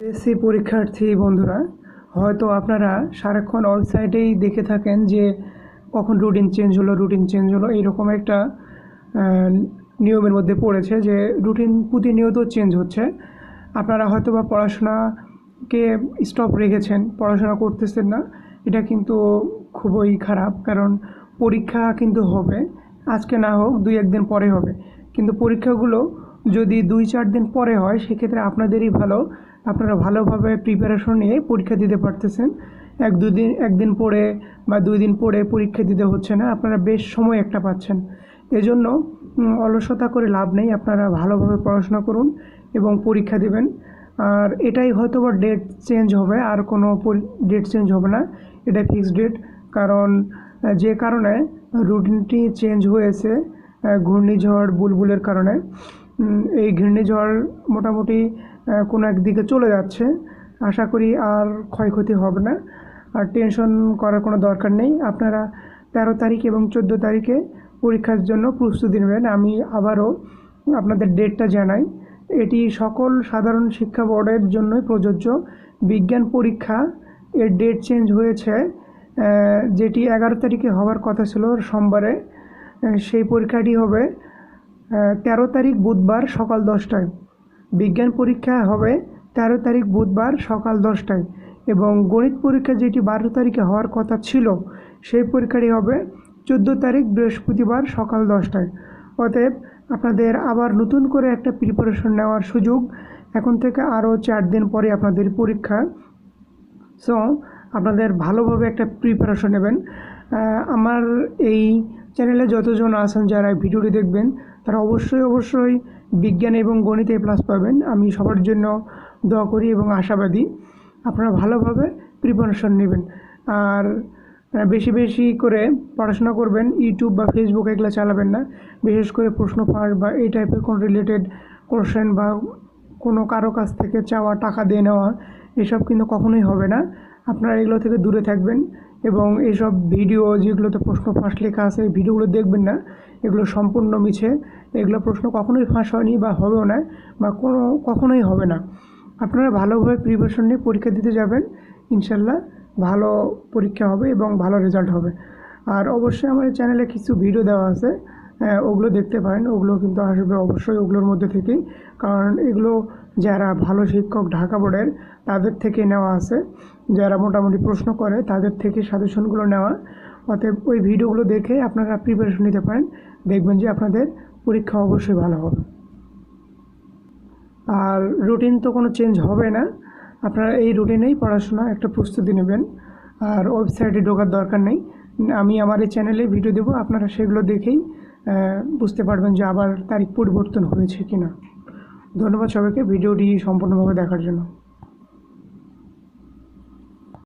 SSC পরীক্ষার্থী বন্ধুরা, হয়তো আপনারা সারাক্ষণ ওয়েবসাইটেই দেখে থাকেন যে কখন রুটিন চেঞ্জ হলো এইরকম একটা নিয়মের মধ্যে পড়েছে যে রুটিন প্রতিনিয়ত চেঞ্জ হচ্ছে। আপনারা হয়তো বা পড়াশোনাকে স্টপ রেখেছেন, পড়াশোনা করতেছেন না। এটা কিন্তু খুবই খারাপ, কারণ পরীক্ষা কিন্তু হবে, আজকে না হোক 2-1 দিন পরে হবে। কিন্তু পরীক্ষাগুলো যদি 2-4 দিন পরে হয় সেক্ষেত্রে আপনাদেরই ভালো, আপনারা ভালোভাবে প্রিপারেশন নিয়ে পরীক্ষা দিতে পারতেছেন। 1-2 দিন পরে বা 2 দিন পরে পরীক্ষা দিতে হচ্ছে না, আপনারা বেশ সময় একটা পাচ্ছেন। এজন্য অলসতা করে লাভ নেই, আপনারা ভালোভাবে পড়াশোনা করুন এবং পরীক্ষা দেবেন। আর এটাই হয়তো বা ডেট চেঞ্জ হবে, আর কোনো ডেট চেঞ্জ হবে না, এটা ফিক্সড ডেট। কারণ যে কারণে রুটিনটি চেঞ্জ হয়েছে ঘূর্ণিঝড় বুলবুলের কারণে। এই ঘূর্ণিঝড় মোটামুটি কোনো একদিকে চলে যাচ্ছে, আশা করি আর ক্ষয়ক্ষতি হবে না। আর টেনশন করার কোনো দরকার নেই। আপনারা 13 তারিখ এবং 14 তারিখে পরীক্ষার জন্য প্রস্তুতি নেবেন। আমি আবারও আপনাদের ডেটটা জানাই, এটি সকল সাধারণ শিক্ষা বোর্ডের জন্যই প্রযোজ্য। বিজ্ঞান পরীক্ষা এর ডেট চেঞ্জ হয়েছে, যেটি 11 তারিখে হওয়ার কথা ছিল সোমবারে, সেই পরীক্ষাটি হবে 13 তারিখ বুধবার সকাল 10টায়। বিজ্ঞান পরীক্ষা হবে 13 তারিখ বুধবার সকাল 10টায়, এবং গণিত পরীক্ষা যেটি 12 তারিখে হওয়ার কথা ছিল সেই পরীক্ষাটি হবে 14 তারিখ বৃহস্পতিবার সকাল 10টায়। অতএব আপনাদের আবার নতুন করে একটা প্রিপারেশন নেওয়ার সুযোগ। এখন থেকে আরও 4 দিন পরে আপনাদের পরীক্ষা। সো আপনাদের ভালোভাবে একটা প্রিপারেশন নেবেন। আমার এই চ্যানেলে যতজন আছেন যারা ভিডিওটি দেখবেন তারা অবশ্যই বিজ্ঞান এবং গণিতে A+ পাবেন। আমি সবার জন্য দোয়া করি এবং আশাবাদী। আপনারা ভালোভাবে প্রিপারেশন নেবেন, আর বেশি করে পড়াশোনা করবেন। ইউটিউব বা ফেসবুক এগুলো চালাবেন না। বিশেষ করে প্রশ্ন ফাঁস বা এই টাইপের কোনো রিলেটেড কোশ্চেন বা কোনো কারো কাছ থেকে চাওয়া, টাকা দিয়ে নেওয়া, এসব কিন্তু কখনোই হবে না। আপনারা এগুলো থেকে দূরে থাকবেন এবং এইসব ভিডিও যেগুলোতে প্রশ্ন ফাঁস লেখা আছে এই ভিডিওগুলো দেখবেন না। এগুলো সম্পূর্ণ মিছে, এগুলো প্রশ্ন কখনোই ফাঁস হয়নি বা হবেও না, বা কখনোই হবে না। আপনারা ভালোভাবে প্রিপারেশন নিয়ে পরীক্ষা দিতে যাবেন, ইনশাল্লাহ ভালো পরীক্ষা হবে এবং ভালো রেজাল্ট হবে। আর অবশ্যই আমার চ্যানেলে কিছু ভিডিও দেওয়া আছে, ওগুলো দেখতে পারেন, ওগুলো কিন্তু আসবে অবশ্যই ওগুলোর মধ্যে থেকেই, কারণ এগুলো যারা ভালো শিক্ষক ঢাকা বোর্ডের তাদের থেকে নেওয়া আছে, যারা মোটামুটি প্রশ্ন করে তাদের থেকে সাজেশনগুলো নেওয়া। অতএব ওই ভিডিওগুলো দেখে আপনারা প্রিপারেশন নিতে পারেন, দেখবেন যে আপনাদের পরীক্ষা অবশ্যই ভালো হবে। আর রুটিন তো কোনো চেঞ্জ হবে না, আপনারা এই রুটিনেই পড়াশোনা একটা প্রস্তুতি নেবেন। আর ওয়েবসাইটে ঢোকার দরকার নেই, আমি আমার এই চ্যানেলে ভিডিও দেবো, আপনারা সেগুলো দেখেই বুঝতে পারবেন যে আবার তারিখ পরিবর্তন হয়েছে কি না। ধন্যবাদ সবাইকে ভিডিওটি সম্পূর্ণভাবে দেখার জন্য।